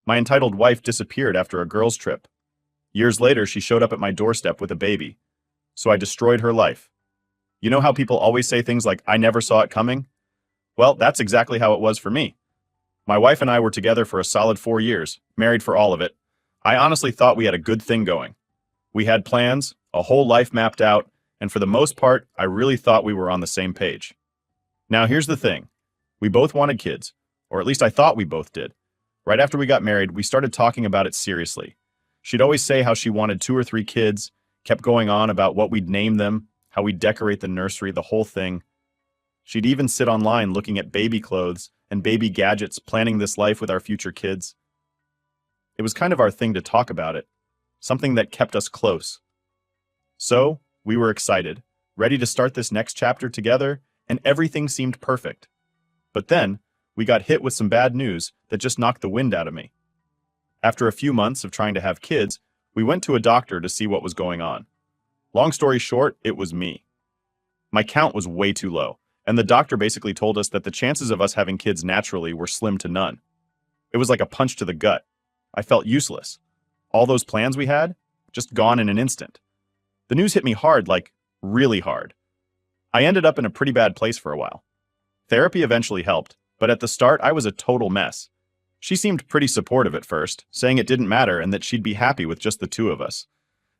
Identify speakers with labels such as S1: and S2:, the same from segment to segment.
S1: My entitled wife disappeared after a girls' trip. Years later, she showed up at my doorstep with a baby. So I destroyed her life. You know how people always say things like, I never saw it coming? Well, that's exactly how it was for me. My wife and I were together for a solid 4 years, married for all of it. I honestly thought we had a good thing going. We had plans, a whole life mapped out, and for the most part, I really thought we were on the same page. Now here's the thing. We both wanted kids, or at least I thought we both did. Right after we got married, we started talking about it seriously. She'd always say how she wanted 2 or 3 kids, kept going on about what we'd name them, how we'd decorate the nursery, the whole thing. She'd even sit online looking at baby clothes and baby gadgets, planning this life with our future kids. It was kind of our thing to talk about it, something that kept us close. So, we were excited, ready to start this next chapter together, and everything seemed perfect. But then, we got hit with some bad news that just knocked the wind out of me. After a few months of trying to have kids, we went to a doctor to see what was going on. Long story short, it was me. My count was way too low, and the doctor basically told us that the chances of us having kids naturally were slim to none. It was like a punch to the gut. I felt useless. All those plans we had, just gone in an instant. The news hit me hard, like really hard. I ended up in a pretty bad place for a while. Therapy eventually helped, but at the start I was a total mess. She seemed pretty supportive at first, saying it didn't matter and that she'd be happy with just the two of us.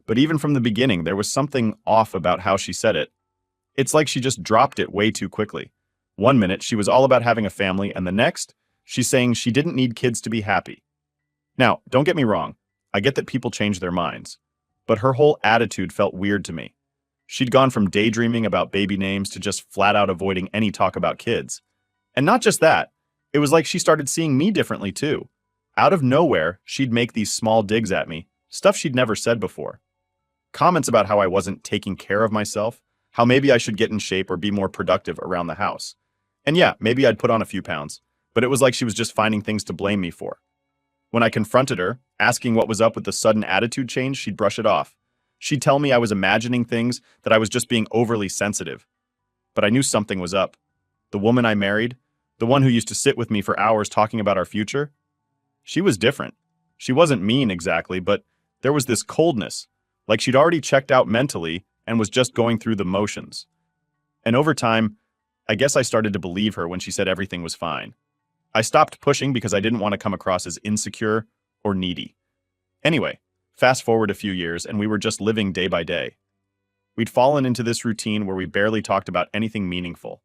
S1: But even from the beginning, there was something off about how she said it. It's like she just dropped it way too quickly. One minute, she was all about having a family, and the next, she's saying she didn't need kids to be happy. Now, don't get me wrong. I get that people change their minds. But her whole attitude felt weird to me. She'd gone from daydreaming about baby names to just flat out avoiding any talk about kids. And not just that, it was like she started seeing me differently too. Out of nowhere, she'd make these small digs at me, stuff she'd never said before. Comments about how I wasn't taking care of myself, how maybe I should get in shape or be more productive around the house. And yeah, maybe I'd put on a few pounds, but it was like she was just finding things to blame me for. When I confronted her, asking what was up with the sudden attitude change, she'd brush it off. She'd tell me I was imagining things, that I was just being overly sensitive. But I knew something was up. The woman I married, the one who used to sit with me for hours talking about our future, she was different. She wasn't mean exactly, but there was this coldness, like she'd already checked out mentally and was just going through the motions. And over time, I guess I started to believe her when she said everything was fine. I stopped pushing because I didn't want to come across as insecure or needy. Anyway, fast forward a few years and we were just living day by day. We'd fallen into this routine where we barely talked about anything meaningful.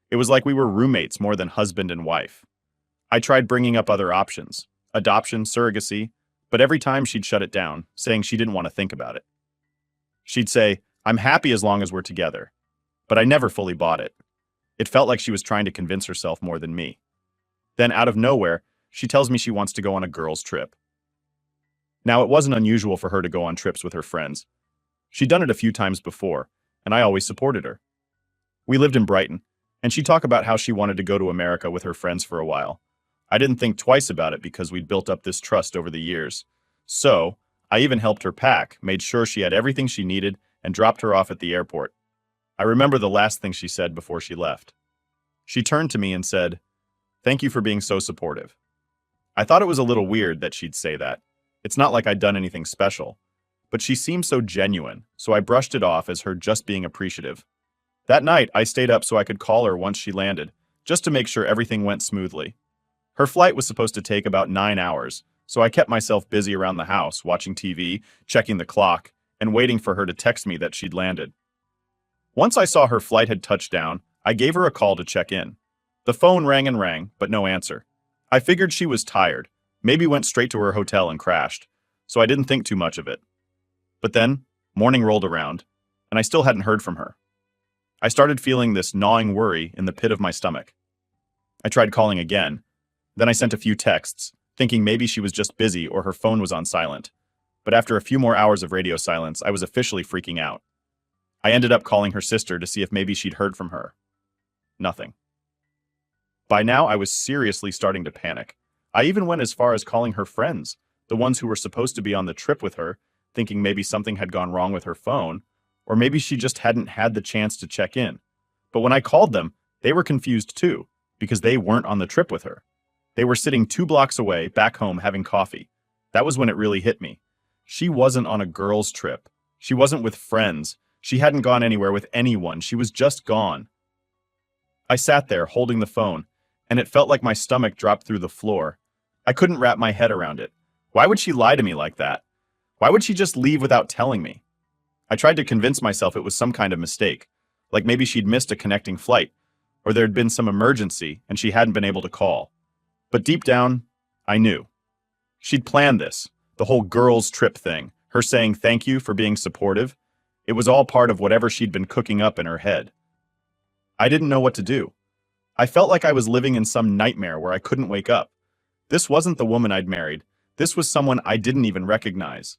S1: It was like we were roommates more than husband and wife. I tried bringing up other options, adoption, surrogacy, but every time she'd shut it down, saying she didn't want to think about it. She'd say, I'm happy as long as we're together. But I never fully bought it. It felt like she was trying to convince herself more than me. Then out of nowhere, she tells me she wants to go on a girls' trip. Now, it wasn't unusual for her to go on trips with her friends. She'd done it a few times before, and I always supported her. We lived in Brighton, and she'd talk about how she wanted to go to America with her friends for a while. I didn't think twice about it because we'd built up this trust over the years. So, I even helped her pack, made sure she had everything she needed, and dropped her off at the airport. I remember the last thing she said before she left. She turned to me and said, "Thank you for being so supportive." I thought it was a little weird that she'd say that. It's not like I'd done anything special. But she seemed so genuine, so I brushed it off as her just being appreciative. That night, I stayed up so I could call her once she landed, just to make sure everything went smoothly. Her flight was supposed to take about 9 hours, so I kept myself busy around the house, watching TV, checking the clock, and waiting for her to text me that she'd landed. Once I saw her flight had touched down, I gave her a call to check in. The phone rang and rang, but no answer. I figured she was tired, maybe went straight to her hotel and crashed, so I didn't think too much of it. But then, morning rolled around, and I still hadn't heard from her. I started feeling this gnawing worry in the pit of my stomach. I tried calling again. Then I sent a few texts, thinking maybe she was just busy or her phone was on silent. But after a few more hours of radio silence, I was officially freaking out. I ended up calling her sister to see if maybe she'd heard from her. Nothing. By now, I was seriously starting to panic. I even went as far as calling her friends, the ones who were supposed to be on the trip with her, thinking maybe something had gone wrong with her phone, or maybe she just hadn't had the chance to check in. But when I called them, they were confused too, because they weren't on the trip with her. They were sitting 2 blocks away, back home, having coffee. That was when it really hit me. She wasn't on a girls' trip. She wasn't with friends. She hadn't gone anywhere with anyone. She was just gone. I sat there, holding the phone, and it felt like my stomach dropped through the floor. I couldn't wrap my head around it. Why would she lie to me like that? Why would she just leave without telling me? I tried to convince myself it was some kind of mistake, like maybe she'd missed a connecting flight, or there'd been some emergency and she hadn't been able to call. But deep down, I knew. She'd planned this, the whole girls' trip thing, her saying thank you for being supportive. It was all part of whatever she'd been cooking up in her head. I didn't know what to do. I felt like I was living in some nightmare where I couldn't wake up. This wasn't the woman I'd married. This was someone I didn't even recognize.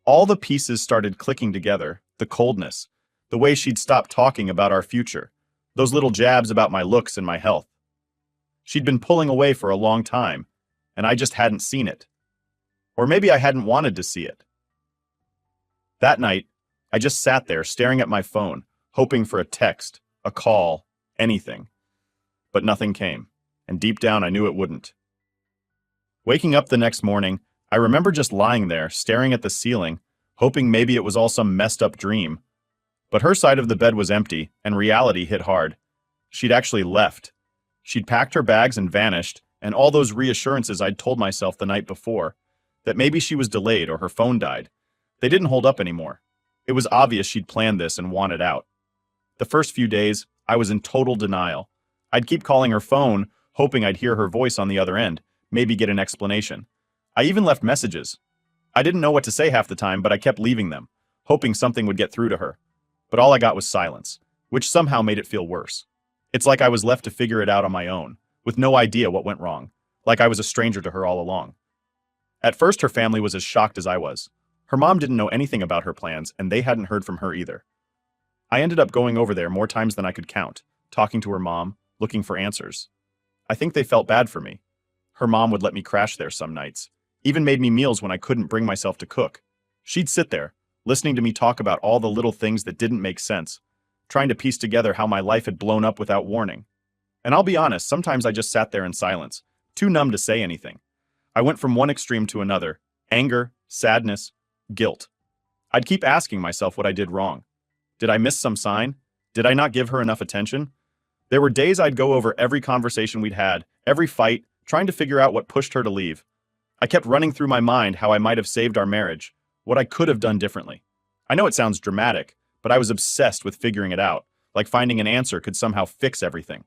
S1: All the pieces started clicking together, the coldness, the way she'd stopped talking about our future, those little jabs about my looks and my health. She'd been pulling away for a long time, and I just hadn't seen it. Or maybe I hadn't wanted to see it. That night, I just sat there staring at my phone, hoping for a text, a call, anything. But nothing came, and deep down I knew it wouldn't. Waking up the next morning, I remember just lying there, staring at the ceiling, hoping maybe it was all some messed up dream. But her side of the bed was empty, and reality hit hard. She'd actually left. She'd packed her bags and vanished, and all those reassurances I'd told myself the night before, that maybe she was delayed or her phone died, they didn't hold up anymore. It was obvious she'd planned this and wanted out. The first few days, I was in total denial. I'd keep calling her phone, hoping I'd hear her voice on the other end, maybe get an explanation. I even left messages. I didn't know what to say half the time, but I kept leaving them, hoping something would get through to her. But all I got was silence, which somehow made it feel worse. It's like I was left to figure it out on my own, with no idea what went wrong, like I was a stranger to her all along. At first, her family was as shocked as I was. Her mom didn't know anything about her plans, and they hadn't heard from her either. I ended up going over there more times than I could count, talking to her mom, looking for answers. I think they felt bad for me. Her mom would let me crash there some nights, even made me meals when I couldn't bring myself to cook. She'd sit there, listening to me talk about all the little things that didn't make sense, trying to piece together how my life had blown up without warning. And I'll be honest, sometimes I just sat there in silence, too numb to say anything. I went from one extreme to another: anger, sadness, guilt. I'd keep asking myself what I did wrong. Did I miss some sign? Did I not give her enough attention? There were days I'd go over every conversation we'd had, every fight, trying to figure out what pushed her to leave. I kept running through my mind how I might have saved our marriage, what I could have done differently. I know it sounds dramatic, but I was obsessed with figuring it out, like finding an answer could somehow fix everything.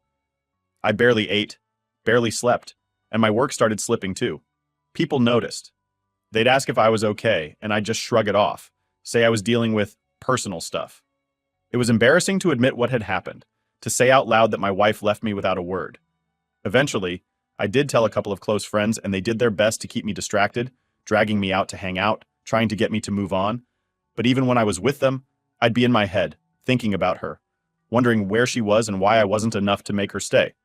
S1: I barely ate, barely slept, and my work started slipping too. People noticed. They'd ask if I was okay, and I'd just shrug it off, say I was dealing with personal stuff. It was embarrassing to admit what had happened, to say out loud that my wife left me without a word. Eventually, I did tell a couple of close friends, and they did their best to keep me distracted, dragging me out to hang out, trying to get me to move on. But even when I was with them, I'd be in my head, thinking about her, wondering where she was and why I wasn't enough to make her stay.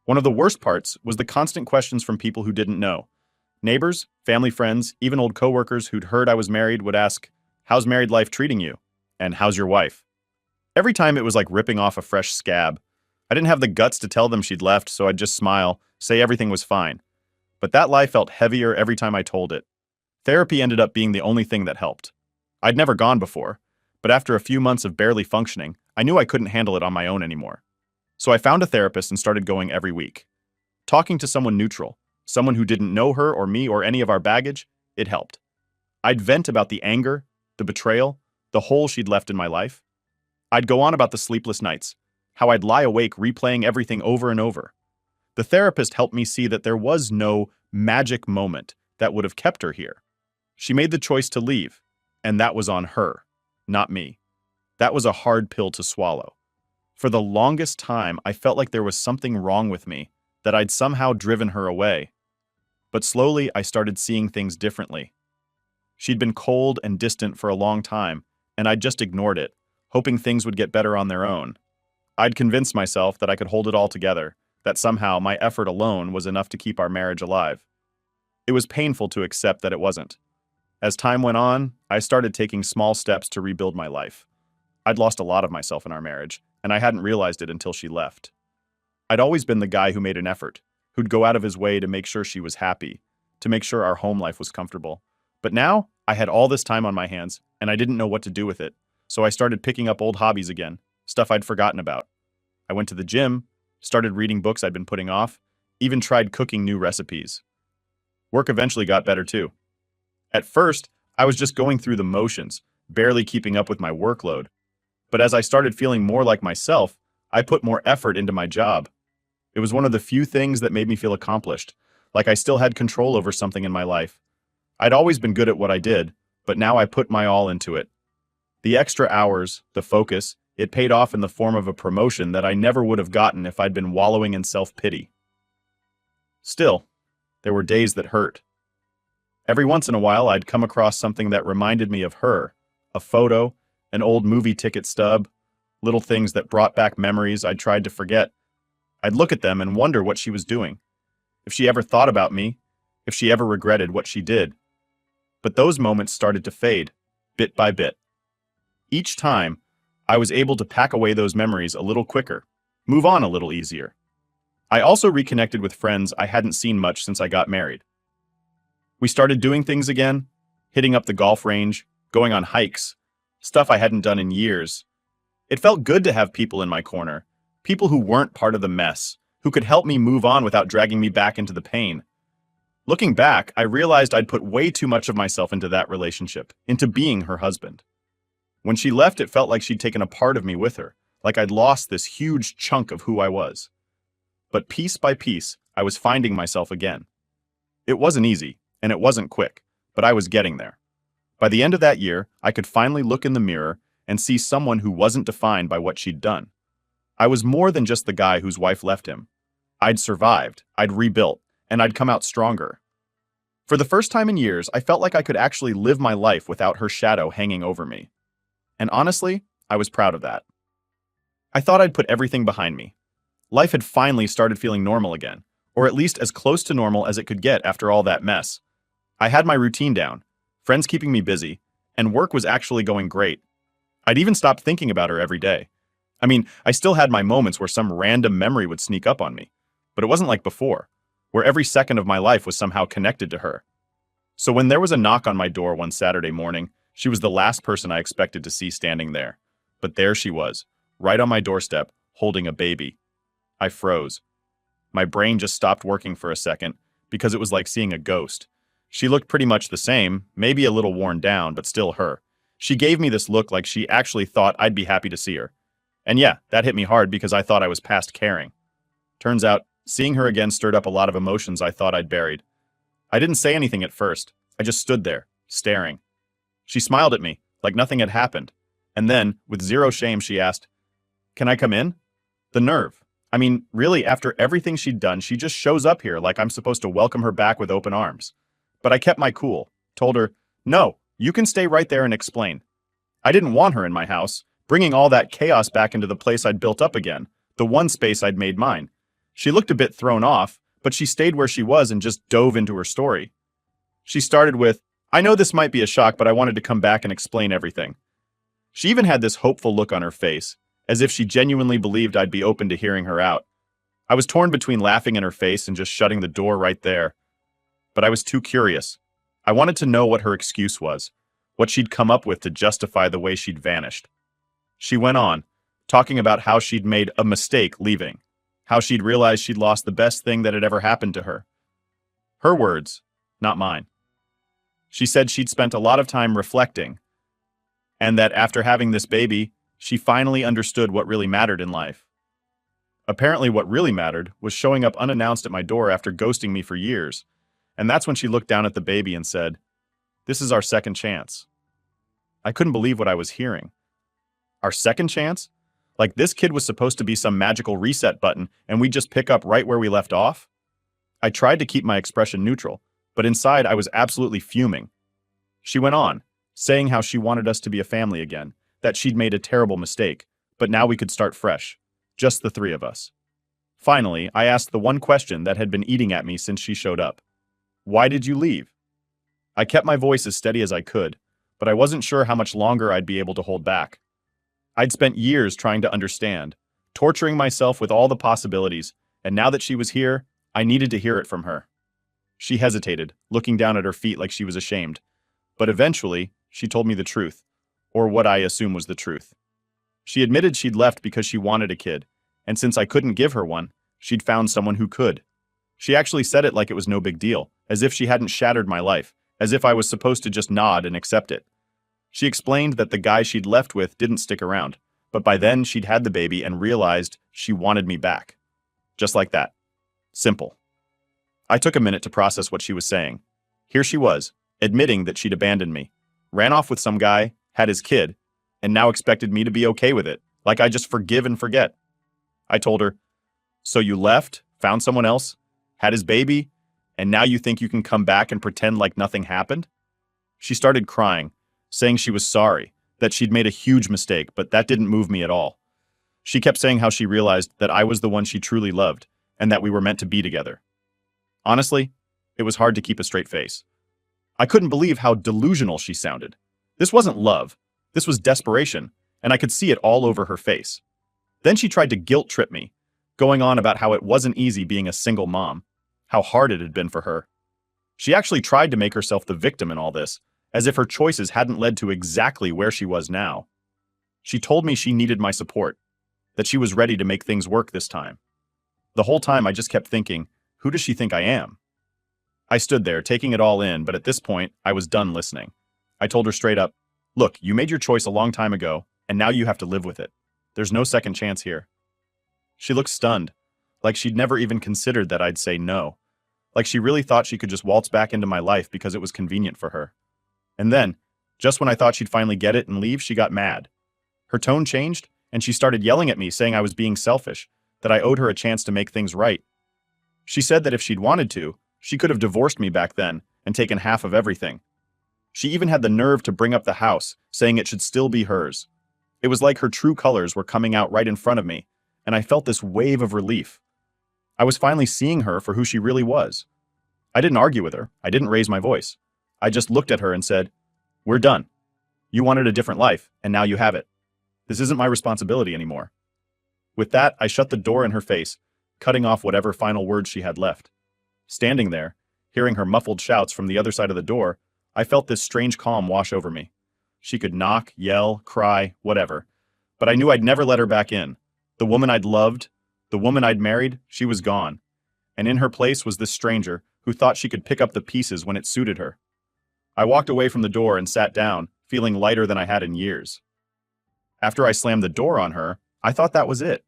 S1: One of the worst parts was the constant questions from people who didn't know. Neighbors, family friends, even old coworkers who'd heard I was married would ask, "How's married life treating you?" And "How's your wife?" Every time it was like ripping off a fresh scab. I didn't have the guts to tell them she'd left, so I'd just smile, say everything was fine. But that lie felt heavier every time I told it. Therapy ended up being the only thing that helped. I'd never gone before, but after a few months of barely functioning, I knew I couldn't handle it on my own anymore. So I found a therapist and started going every week. Talking to someone neutral, someone who didn't know her or me or any of our baggage, it helped. I'd vent about the anger, the betrayal, the hole she'd left in my life. I'd go on about the sleepless nights, how I'd lie awake replaying everything over and over. The therapist helped me see that there was no magic moment that would have kept her here. She made the choice to leave, and that was on her, not me. That was a hard pill to swallow. For the longest time, I felt like there was something wrong with me, that I'd somehow driven her away. But slowly, I started seeing things differently. She'd been cold and distant for a long time, and I'd just ignored it, hoping things would get better on their own. I'd convinced myself that I could hold it all together, that somehow my effort alone was enough to keep our marriage alive. It was painful to accept that it wasn't. As time went on, I started taking small steps to rebuild my life. I'd lost a lot of myself in our marriage, and I hadn't realized it until she left. I'd always been the guy who made an effort, who'd go out of his way to make sure she was happy, to make sure our home life was comfortable. But now, I had all this time on my hands, and I didn't know what to do with it. So I started picking up old hobbies again, stuff I'd forgotten about. I went to the gym, started reading books I'd been putting off, even tried cooking new recipes. Work eventually got better too. At first, I was just going through the motions, barely keeping up with my workload. But as I started feeling more like myself, I put more effort into my job. It was one of the few things that made me feel accomplished, like I still had control over something in my life. I'd always been good at what I did, but now I put my all into it. The extra hours, the focus, it paid off in the form of a promotion that I never would have gotten if I'd been wallowing in self-pity. Still, there were days that hurt. Every once in a while, I'd come across something that reminded me of her, a photo, an old movie ticket stub, little things that brought back memories I'd tried to forget. I'd look at them and wonder what she was doing, if she ever thought about me, if she ever regretted what she did. But those moments started to fade, bit by bit. Each time, I was able to pack away those memories a little quicker, move on a little easier. I also reconnected with friends I hadn't seen much since I got married. We started doing things again, hitting up the golf range, going on hikes, stuff I hadn't done in years. It felt good to have people in my corner, people who weren't part of the mess, who could help me move on without dragging me back into the pain. Looking back, I realized I'd put way too much of myself into that relationship, into being her husband. When she left, it felt like she'd taken a part of me with her, like I'd lost this huge chunk of who I was. But piece by piece, I was finding myself again. It wasn't easy, and it wasn't quick, but I was getting there. By the end of that year, I could finally look in the mirror and see someone who wasn't defined by what she'd done. I was more than just the guy whose wife left him. I'd survived, I'd rebuilt, and I'd come out stronger. For the first time in years, I felt like I could actually live my life without her shadow hanging over me. And honestly, I was proud of that. I thought I'd put everything behind me. Life had finally started feeling normal again, or at least as close to normal as it could get after all that mess. I had my routine down, friends keeping me busy, and work was actually going great. I'd even stopped thinking about her every day. I mean, I still had my moments where some random memory would sneak up on me, but it wasn't like before, where every second of my life was somehow connected to her. So when there was a knock on my door one Saturday morning, she was the last person I expected to see standing there. But there she was, right on my doorstep, holding a baby. I froze. My brain just stopped working for a second, because it was like seeing a ghost. She looked pretty much the same, maybe a little worn down, but still her. She gave me this look like she actually thought I'd be happy to see her. And yeah, that hit me hard because I thought I was past caring. Turns out, seeing her again stirred up a lot of emotions I thought I'd buried. I didn't say anything at first. I just stood there, staring. She smiled at me, like nothing had happened. And then, with zero shame, she asked, "Can I come in?" The nerve. I mean, really, after everything she'd done, she just shows up here like I'm supposed to welcome her back with open arms. But I kept my cool, told her, "No, you can stay right there and explain." I didn't want her in my house, bringing all that chaos back into the place I'd built up again, the one space I'd made mine. She looked a bit thrown off, but she stayed where she was and just dove into her story. She started with, "I know this might be a shock, but I wanted to come back and explain everything." She even had this hopeful look on her face, as if she genuinely believed I'd be open to hearing her out. I was torn between laughing in her face and just shutting the door right there. But I was too curious. I wanted to know what her excuse was, what she'd come up with to justify the way she'd vanished. She went on, talking about how she'd made a mistake leaving, how she'd realized she'd lost the best thing that had ever happened to her. Her words, not mine. She said she'd spent a lot of time reflecting, and that after having this baby, she finally understood what really mattered in life. Apparently what really mattered was showing up unannounced at my door after ghosting me for years, and that's when she looked down at the baby and said, "This is our second chance." I couldn't believe what I was hearing. Our second chance? Like this kid was supposed to be some magical reset button and we'd just pick up right where we left off? I tried to keep my expression neutral, but inside I was absolutely fuming. She went on, saying how she wanted us to be a family again, that she'd made a terrible mistake, but now we could start fresh, just the three of us. Finally, I asked the one question that had been eating at me since she showed up. "Why did you leave?" I kept my voice as steady as I could, but I wasn't sure how much longer I'd be able to hold back. I'd spent years trying to understand, torturing myself with all the possibilities, and now that she was here, I needed to hear it from her. She hesitated, looking down at her feet like she was ashamed. But eventually, she told me the truth, or what I assume was the truth. She admitted she'd left because she wanted a kid, and since I couldn't give her one, she'd found someone who could. She actually said it like it was no big deal, as if she hadn't shattered my life, as if I was supposed to just nod and accept it. She explained that the guy she'd left with didn't stick around, but by then she'd had the baby and realized she wanted me back. Just like that. Simple. I took a minute to process what she was saying. Here she was, admitting that she'd abandoned me, ran off with some guy, had his kid, and now expected me to be okay with it, like I just forgive and forget. I told her, "So you left, found someone else, had his baby, and now you think you can come back and pretend like nothing happened?" She started crying, saying she was sorry, that she'd made a huge mistake, but that didn't move me at all. She kept saying how she realized that I was the one she truly loved, and that we were meant to be together. Honestly, it was hard to keep a straight face. I couldn't believe how delusional she sounded. This wasn't love. This was desperation, and I could see it all over her face. Then she tried to guilt trip me, going on about how it wasn't easy being a single mom, how hard it had been for her. She actually tried to make herself the victim in all this, as if her choices hadn't led to exactly where she was now. She told me she needed my support, that she was ready to make things work this time. The whole time I just kept thinking, who does she think I am? I stood there, taking it all in, but at this point, I was done listening. I told her straight up, "Look, you made your choice a long time ago, and now you have to live with it. There's no second chance here." She looked stunned, like she'd never even considered that I'd say no, like she really thought she could just waltz back into my life because it was convenient for her. And then, just when I thought she'd finally get it and leave, she got mad. Her tone changed, and she started yelling at me, saying I was being selfish, that I owed her a chance to make things right. She said that if she'd wanted to, she could have divorced me back then and taken half of everything. She even had the nerve to bring up the house, saying it should still be hers. It was like her true colors were coming out right in front of me, and I felt this wave of relief. I was finally seeing her for who she really was. I didn't argue with her. I didn't raise my voice. I just looked at her and said, "We're done. You wanted a different life, and now you have it. This isn't my responsibility anymore." With that, I shut the door in her face, cutting off whatever final words she had left. Standing there, hearing her muffled shouts from the other side of the door, I felt this strange calm wash over me. She could knock, yell, cry, whatever. But I knew I'd never let her back in. The woman I'd loved, the woman I'd married, she was gone. And in her place was this stranger who thought she could pick up the pieces when it suited her. I walked away from the door and sat down, feeling lighter than I had in years. After I slammed the door on her, I thought that was it.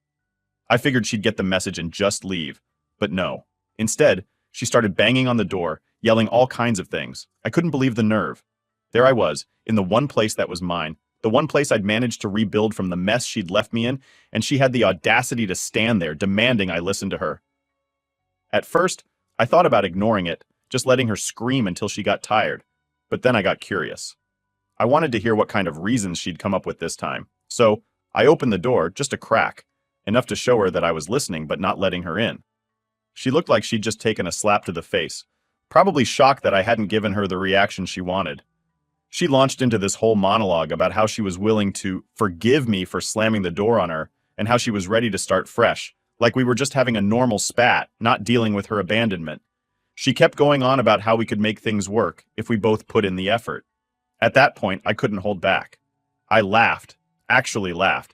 S1: I figured she'd get the message and just leave. But no. Instead, she started banging on the door, yelling all kinds of things. I couldn't believe the nerve. There I was, in the one place that was mine, the one place I'd managed to rebuild from the mess she'd left me in, and she had the audacity to stand there, demanding I listen to her. At first, I thought about ignoring it, just letting her scream until she got tired. But then I got curious. I wanted to hear what kind of reasons she'd come up with this time, so I opened the door, just a crack, enough to show her that I was listening but not letting her in. She looked like she'd just taken a slap to the face, probably shocked that I hadn't given her the reaction she wanted. She launched into this whole monologue about how she was willing to forgive me for slamming the door on her, and how she was ready to start fresh, like we were just having a normal spat, not dealing with her abandonment. She kept going on about how we could make things work if we both put in the effort. At that point, I couldn't hold back. I laughed, actually laughed,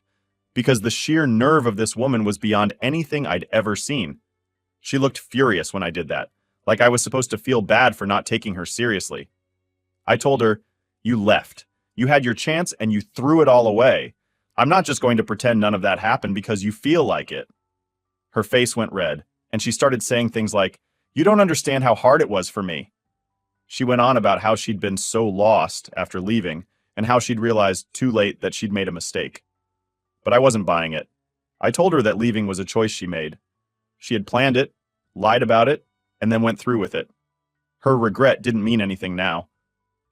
S1: because the sheer nerve of this woman was beyond anything I'd ever seen. She looked furious when I did that, like I was supposed to feel bad for not taking her seriously. I told her, "You left. You had your chance and you threw it all away. I'm not just going to pretend none of that happened because you feel like it." Her face went red, and she started saying things like, "You don't understand how hard it was for me." She went on about how she'd been so lost after leaving, and how she'd realized too late that she'd made a mistake. But I wasn't buying it. I told her that leaving was a choice she made. She had planned it, lied about it, and then went through with it. Her regret didn't mean anything now.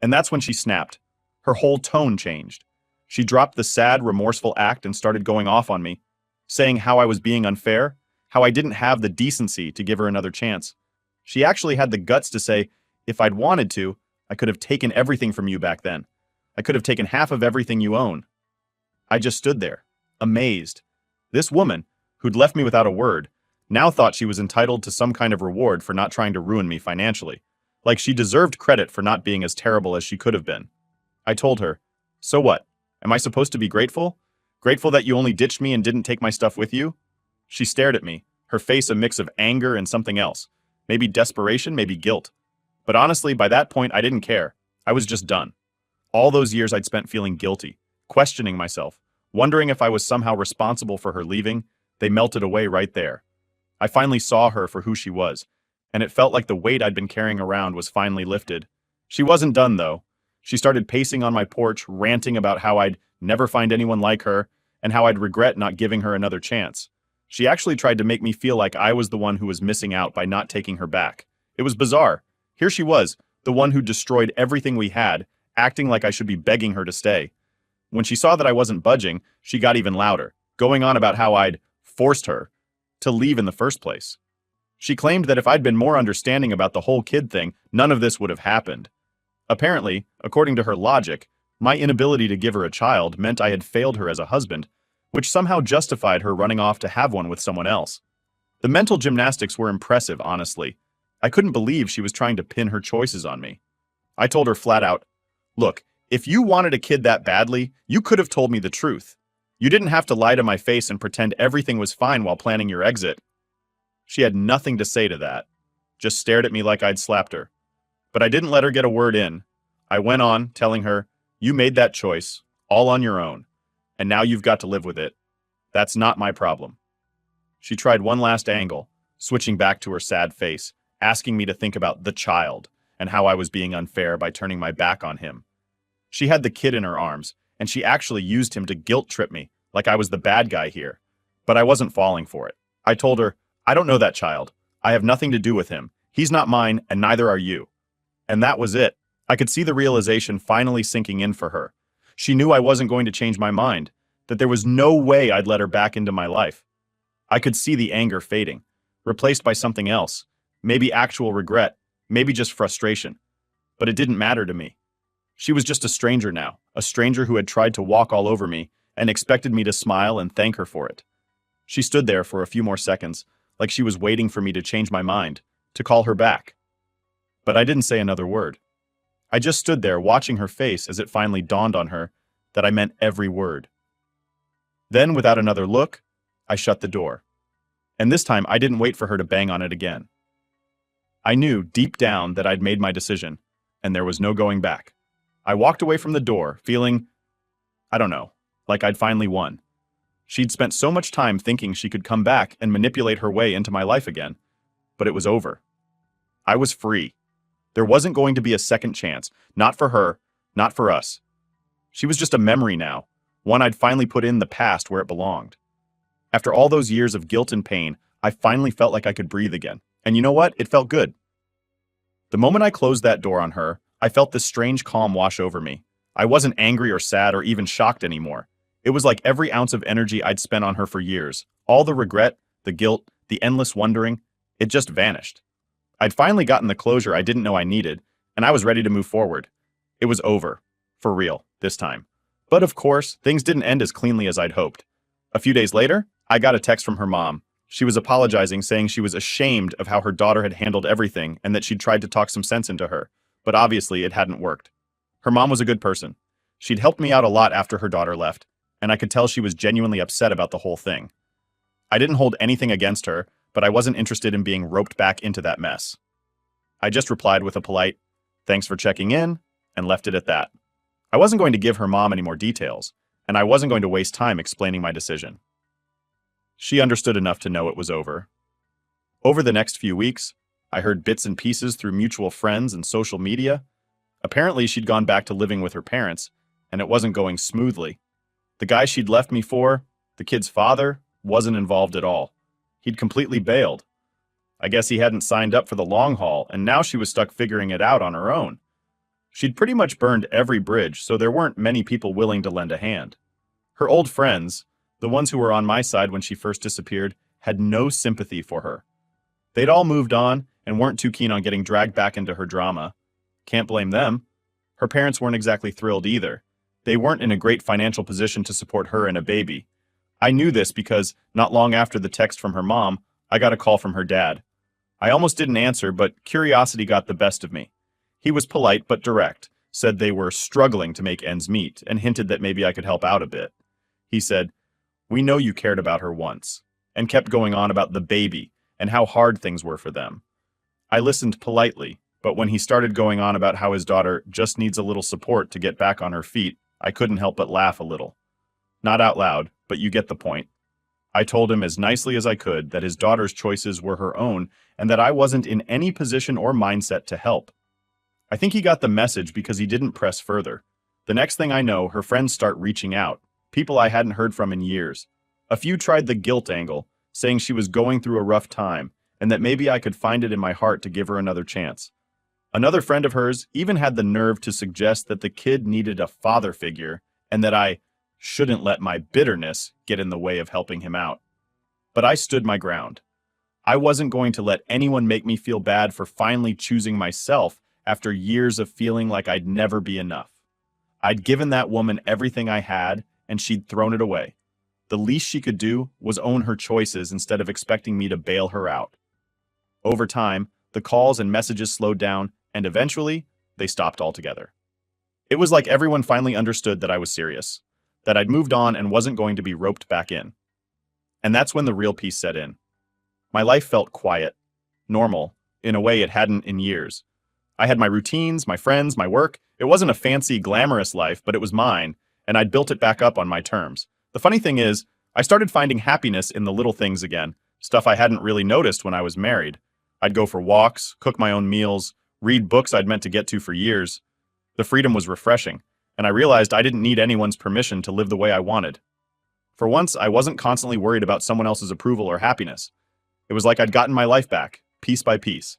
S1: And that's when she snapped. Her whole tone changed. She dropped the sad, remorseful act and started going off on me, saying how I was being unfair, how I didn't have the decency to give her another chance. She actually had the guts to say, if I'd wanted to, I could have taken everything from you back then. I could have taken half of everything you own. I just stood there, amazed. This woman, who'd left me without a word, now thought she was entitled to some kind of reward for not trying to ruin me financially. Like she deserved credit for not being as terrible as she could have been. I told her, "So what? Am I supposed to be grateful? Grateful that you only ditched me and didn't take my stuff with you?" She stared at me, her face a mix of anger and something else. Maybe desperation, maybe guilt. But honestly, by that point, I didn't care. I was just done. All those years I'd spent feeling guilty, questioning myself, wondering if I was somehow responsible for her leaving, they melted away right there. I finally saw her for who she was, and it felt like the weight I'd been carrying around was finally lifted. She wasn't done, though. She started pacing on my porch, ranting about how I'd never find anyone like her, and how I'd regret not giving her another chance. She actually tried to make me feel like I was the one who was missing out by not taking her back. It was bizarre. Here she was, the one who destroyed everything we had, acting like I should be begging her to stay. When she saw that I wasn't budging, she got even louder, going on about how I'd forced her to leave in the first place. She claimed that if I'd been more understanding about the whole kid thing, none of this would have happened. Apparently, according to her logic, my inability to give her a child meant I had failed her as a husband, which somehow justified her running off to have one with someone else. The mental gymnastics were impressive, honestly. I couldn't believe she was trying to pin her choices on me. I told her flat out, "Look, if you wanted a kid that badly, you could have told me the truth. You didn't have to lie to my face and pretend everything was fine while planning your exit." She had nothing to say to that, just stared at me like I'd slapped her. But I didn't let her get a word in. I went on, telling her, "You made that choice, all on your own, and now you've got to live with it. That's not my problem." She tried one last angle, switching back to her sad face, asking me to think about the child and how I was being unfair by turning my back on him. She had the kid in her arms, and she actually used him to guilt-trip me, like I was the bad guy here. But I wasn't falling for it. I told her, "I don't know that child. I have nothing to do with him. He's not mine, and neither are you." And that was it. I could see the realization finally sinking in for her. She knew I wasn't going to change my mind, that there was no way I'd let her back into my life. I could see the anger fading, replaced by something else, maybe actual regret, maybe just frustration. But it didn't matter to me. She was just a stranger now, a stranger who had tried to walk all over me and expected me to smile and thank her for it. She stood there for a few more seconds, like she was waiting for me to change my mind, to call her back. But I didn't say another word. I just stood there watching her face as it finally dawned on her that I meant every word. Then, without another look, I shut the door. And this time I didn't wait for her to bang on it again. I knew deep down that I'd made my decision, and there was no going back. I walked away from the door, feeling, I don't know, like I'd finally won. She'd spent so much time thinking she could come back and manipulate her way into my life again. But it was over. I was free. There wasn't going to be a second chance, not for her, not for us. She was just a memory now, one I'd finally put in the past where it belonged. After all those years of guilt and pain, I finally felt like I could breathe again. And you know what? It felt good. The moment I closed that door on her, I felt this strange calm wash over me. I wasn't angry or sad or even shocked anymore. It was like every ounce of energy I'd spent on her for years, all the regret, the guilt, the endless wondering, it just vanished. I'd finally gotten the closure I didn't know I needed, and I was ready to move forward. It was over. For real, this time. But of course, things didn't end as cleanly as I'd hoped. A few days later, I got a text from her mom. She was apologizing, saying she was ashamed of how her daughter had handled everything and that she'd tried to talk some sense into her, but obviously it hadn't worked. Her mom was a good person. She'd helped me out a lot after her daughter left, and I could tell she was genuinely upset about the whole thing. I didn't hold anything against her, but I wasn't interested in being roped back into that mess. I just replied with a polite, "Thanks for checking in," and left it at that. I wasn't going to give her mom any more details, and I wasn't going to waste time explaining my decision. She understood enough to know it was over. Over the next few weeks, I heard bits and pieces through mutual friends and social media. Apparently, she'd gone back to living with her parents, and it wasn't going smoothly. The guy she'd left me for, the kid's father, wasn't involved at all. He'd completely bailed. I guess he hadn't signed up for the long haul, and now she was stuck figuring it out on her own. She'd pretty much burned every bridge, so there weren't many people willing to lend a hand. Her old friends, the ones who were on my side when she first disappeared, had no sympathy for her. They'd all moved on and weren't too keen on getting dragged back into her drama. Can't blame them. Her parents weren't exactly thrilled either. They weren't in a great financial position to support her and a baby. I knew this because, not long after the text from her mom, I got a call from her dad. I almost didn't answer, but curiosity got the best of me. He was polite but direct, said they were struggling to make ends meet, and hinted that maybe I could help out a bit. He said, "We know you cared about her once," and kept going on about the baby and how hard things were for them. I listened politely, but when he started going on about how his daughter just needs a little support to get back on her feet, I couldn't help but laugh a little. Not out loud, but you get the point. I told him as nicely as I could that his daughter's choices were her own and that I wasn't in any position or mindset to help. I think he got the message because he didn't press further. The next thing I know, her friends start reaching out, people I hadn't heard from in years. A few tried the guilt angle, saying she was going through a rough time and that maybe I could find it in my heart to give her another chance. Another friend of hers even had the nerve to suggest that the kid needed a father figure and that I shouldn't let my bitterness get in the way of helping him out. But I stood my ground. I wasn't going to let anyone make me feel bad for finally choosing myself after years of feeling like I'd never be enough. I'd given that woman everything I had, and she'd thrown it away. The least she could do was own her choices instead of expecting me to bail her out. Over time, the calls and messages slowed down, and eventually, they stopped altogether. It was like everyone finally understood that I was serious, that I'd moved on and wasn't going to be roped back in. And that's when the real peace set in. My life felt quiet, normal, in a way it hadn't in years. I had my routines, my friends, my work. It wasn't a fancy, glamorous life, but it was mine, and I'd built it back up on my terms. The funny thing is, I started finding happiness in the little things again, stuff I hadn't really noticed when I was married. I'd go for walks, cook my own meals, read books I'd meant to get to for years. The freedom was refreshing, and I realized I didn't need anyone's permission to live the way I wanted. For once, I wasn't constantly worried about someone else's approval or happiness. It was like I'd gotten my life back, piece by piece.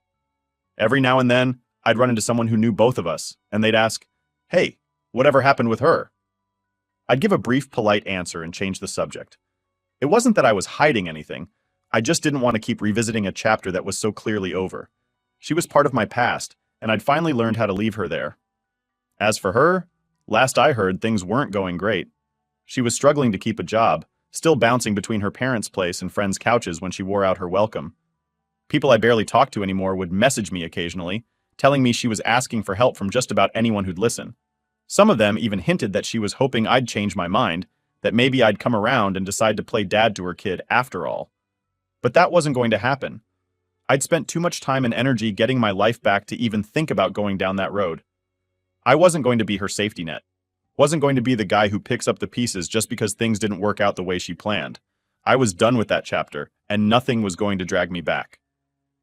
S1: Every now and then, I'd run into someone who knew both of us, and they'd ask, "Hey, whatever happened with her?" I'd give a brief, polite answer and change the subject. It wasn't that I was hiding anything. I just didn't want to keep revisiting a chapter that was so clearly over. She was part of my past, and I'd finally learned how to leave her there. As for her, last I heard, things weren't going great. She was struggling to keep a job, still bouncing between her parents' place and friends' couches when she wore out her welcome. People I barely talked to anymore would message me occasionally, telling me she was asking for help from just about anyone who'd listen. Some of them even hinted that she was hoping I'd change my mind, that maybe I'd come around and decide to play dad to her kid after all. But that wasn't going to happen. I'd spent too much time and energy getting my life back to even think about going down that road. I wasn't going to be her safety net. Wasn't going to be the guy who picks up the pieces just because things didn't work out the way she planned. I was done with that chapter, and nothing was going to drag me back.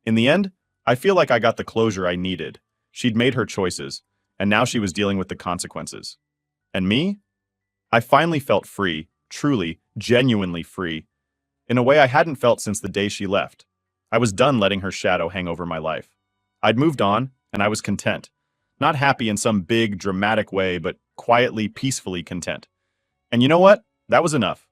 S1: In the end, I feel like I got the closure I needed. She'd made her choices, and now she was dealing with the consequences. And me? I finally felt free, truly, genuinely free, in a way I hadn't felt since the day she left. I was done letting her shadow hang over my life. I'd moved on, and I was content. Not happy in some big, dramatic way, but quietly, peacefully content. And you know what? That was enough.